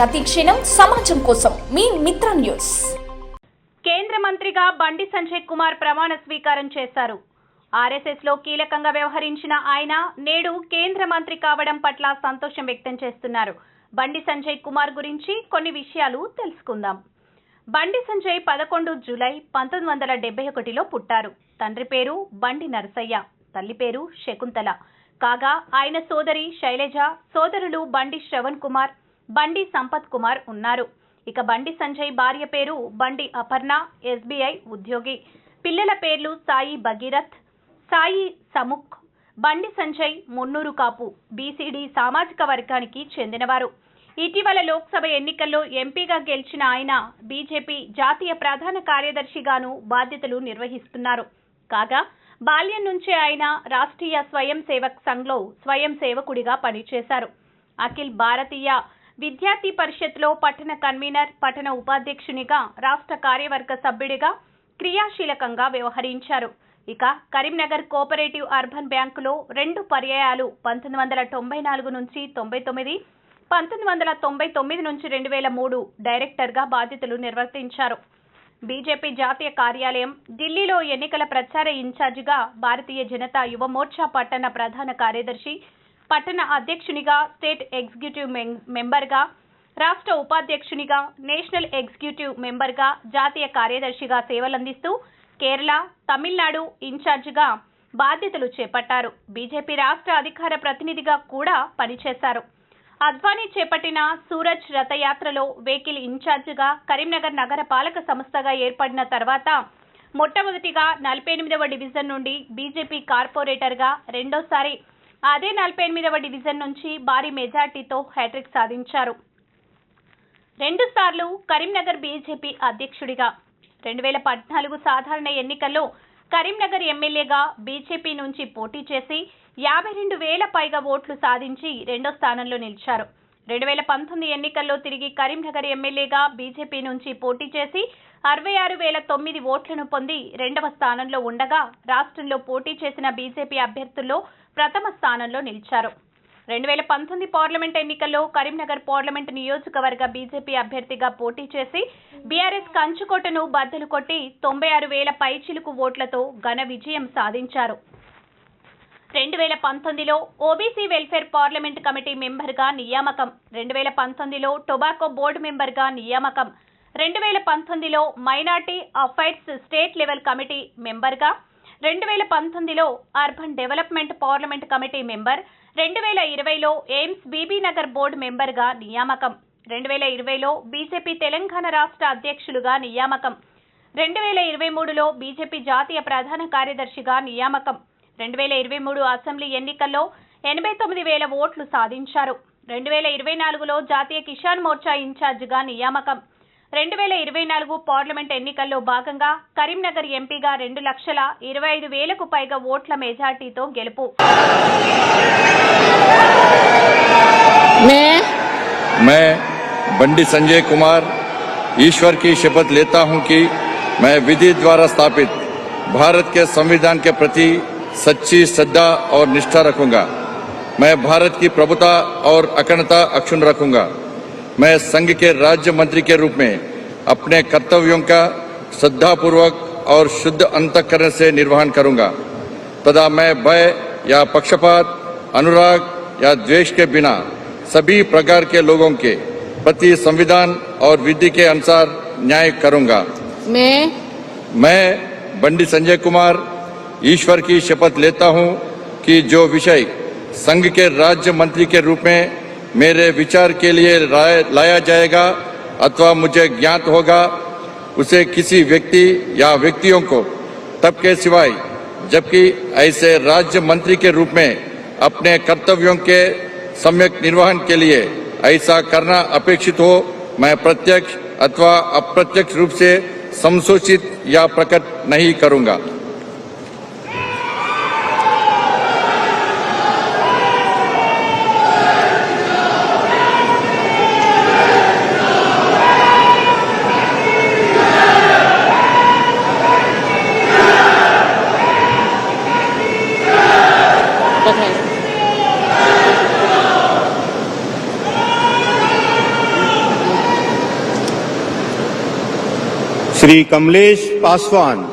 ప్రతి క్షణం సమాజం కోసం మీ మిత్ర న్యూస్. కేంద్ర మంత్రిగా బండి సంజయ్ కుమార్ ప్రమాణ స్వీకారం చేశారు. ఆర్ఎస్ఎస్ లో కీలకంగా వ్యవహరించిన ఆయన నేడు కేంద్ర మంత్రి కావడం పట్ల సంతోషం వ్యక్తం చేస్తున్నారు. బండి సంజయ్ కుమార్ గురించి కొన్ని విషయాలు తెలుసుకుందాం. బండి సంజయ్ 11 జూలై 1971లో పుట్టారు. తండ్రి పేరు బండి నరసయ్య, తల్లి పేరు శకుంతల. కాగా ఆయన సోదరి శైలజ, సోదరులు బండి శ్రవణ్ కుమార్, బండి సంపత్ కుమార్ ఉన్నారు. ఇక బండి సంజయ్ భార్య పేరు బండి అపర్ణ, ఎస్బీఐ ఉద్యోగి. పిల్లల పేర్లు సాయి భగీరథ్, సాయి సముఖ్. బండి సంజయ్ మున్నూరు కాపు బీసీడీ సామాజిక వర్గానికి చెందినవారు. ఇటీవల లోక్సభ ఎన్నికల్లో ఎంపీగా గెలిచిన ఆయన బీజేపీ జాతీయ ప్రధాన కార్యదర్శిగాను బాధ్యతలు నిర్వహిస్తున్నారు. కాగా బాల్యం నుంచే ఆయన రాష్ట్రీయ స్వయం సేవక్ సంఘ్లో స్వయం సేవకుడిగా పనిచేశారు. అఖిల్ భారతీయ విద్యార్థి పరిషత్లో పట్టణ కన్వీనర్, పట్టణ ఉపాధ్యక్షునిగా, రాష్ట్ర కార్యవర్గ సభ్యుడిగా క్రియాశీలకంగా వ్యవహరించారు. ఇక కరీంనగర్ కోఆపరేటివ్ అర్బన్ బ్యాంకులో 2 పర్యాయాలు 1994 నుంచి 99, 1999 నుంచి 2003 డైరెక్టర్గా బాధ్యతలు నిర్వర్తించారు. బీజేపీ జాతీయ కార్యాలయం ఢిల్లీలో ఎన్నికల ప్రచార ఇన్ఛార్జిగా, భారతీయ జనతా యువ మోర్చా పట్టణ ప్రధాన కార్యదర్శి, పట్టణ అధ్యక్షునిగా, స్టేట్ ఎగ్జిక్యూటివ్ మెంబర్గా, రాష్ట్ర ఉపాధ్యక్షునిగా, నేషనల్ ఎగ్జిక్యూటివ్ మెంబర్గా, జాతీయ కార్యదర్శిగా సేవలందిస్తూ కేరళ, తమిళనాడు ఇన్ఛార్జిగా బాధ్యతలు చేపట్టారు. బీజేపీ రాష్ట్ర అధికార ప్రతినిధిగా కూడా పనిచేశారు. అద్వానీ చేపట్టిన సూరజ్ రథయాత్రలో వెహికల్ ఇన్ఛార్జిగా, కరీంనగర్ నగర పాలక సంస్థగా ఏర్పడిన తర్వాత మొట్టమొదటిగా 48వ డివిజన్ నుండి బీజేపీ కార్పొరేటర్గా, రెండోసారి అదే 48వ డివిజన్ నుంచి భారీ మెజార్టీతో హ్యాట్రిక్ సాధించారు. 2 సార్లు కరీంనగర్ బీజేపీ అధ్యక్షుడిగా, 2014 సాధారణ ఎన్నికల్లో కరీంనగర్ ఎమ్మెల్యేగా బీజేపీ నుంచి పోటీ చేసి 52,000 పైగా ఓట్లు సాధించి 2వ స్థానంలో నిలిచారు. 2019 ఎన్నికల్లో తిరిగి కరీంనగర్ ఎమ్మెల్యేగా బీజేపీ నుంచి పోటీ చేసి 66,009 ఓట్లను పొంది 2వ స్థానంలో ఉండగా, రాష్ట్రంలో పోటీ చేసిన బీజేపీ అభ్యర్థుల్లో ప్రథమ స్థానంలో నిలిచారు. 2019 పార్లమెంట్ ఎన్నికల్లో కరీంనగర్ పార్లమెంట్ నియోజకవర్గ బీజేపీ అభ్యర్థిగా పోటీ చేసి బీఆర్ఎస్ కంచుకోటను బద్దలు కొట్టి 96,000 పైచిలుకు ఓట్లతో ఘన విజయం సాధించారు. 2019లో ఓబీసీ వెల్ఫేర్ పార్లమెంట్ కమిటీ మెంబర్గా నియామకం, 2019లో టొబాకో బోర్డు మెంబర్గా నియామకం, 2019లో minority affairs state level committee మెంబర్గా, 2019లో urban development parliament committee member, 2020లో ఎయిమ్స్ బీబీనగర్ బోర్డు మెంబర్గా నియామకం, 2020లో బీజేపీ తెలంగాణ రాష్ట్ర అధ్యక్షులుగా నియామకం, 2023లో బీజేపీ జాతీయ ప్రధాన కార్యదర్శిగా నియామకం, 2023 అసెంబ్లీ ఎన్నికల్లో 89,000 ఓట్లు సాధించారు. 2024లో జాతీయ కిసాన్ మోర్చా ఇన్ఛార్జిగా నియామకం. 2024 పార్లమెంట్ ఎన్నికల్లో భాగంగా కరీంనగర్ ఎంపీగా 2,25,000కు పైగా ఓట్ల మెజార్టీతో గెలుపు. मैं बंडी संजय कुमार ईश्वर की शपथ लेता हूं कि मैं विधि द्वारा स्थापित भारत के संविधान के प्रति सच्ची श्रद्धा और निष्ठा रखूंगा। मैं भारत की प्रभुता और अखंडता अक्षुण्ण रखूंगा। मैं संघ के राज्य मंत्री के रूप में अपने कर्तव्यों का श्रद्धापूर्वक और शुद्ध अंतःकरण से निर्वहन करूंगा तथा मैं भय या पक्षपात, अनुराग या द्वेष के बिना सभी प्रकार के लोगों के प्रति संविधान और विधि के अनुसार न्याय करूंगा। मैं बंडी संजय कुमार ईश्वर की शपथ लेता हूं कि जो विषय संघ के राज्य मंत्री के रूप में मेरे विचार के लिए लाया जाएगा अथवा मुझे ज्ञात होगा, उसे किसी व्यक्ति या व्यक्तियों को तब के सिवाय जबकि ऐसे राज्य मंत्री के रूप में अपने कर्तव्यों के सम्यक निर्वहन के लिए ऐसा करना अपेक्षित हो, मैं प्रत्यक्ष अथवा अप्रत्यक्ष रूप से संसूचित या प्रकट नहीं करूंगा। श्री कमलेश पासवान,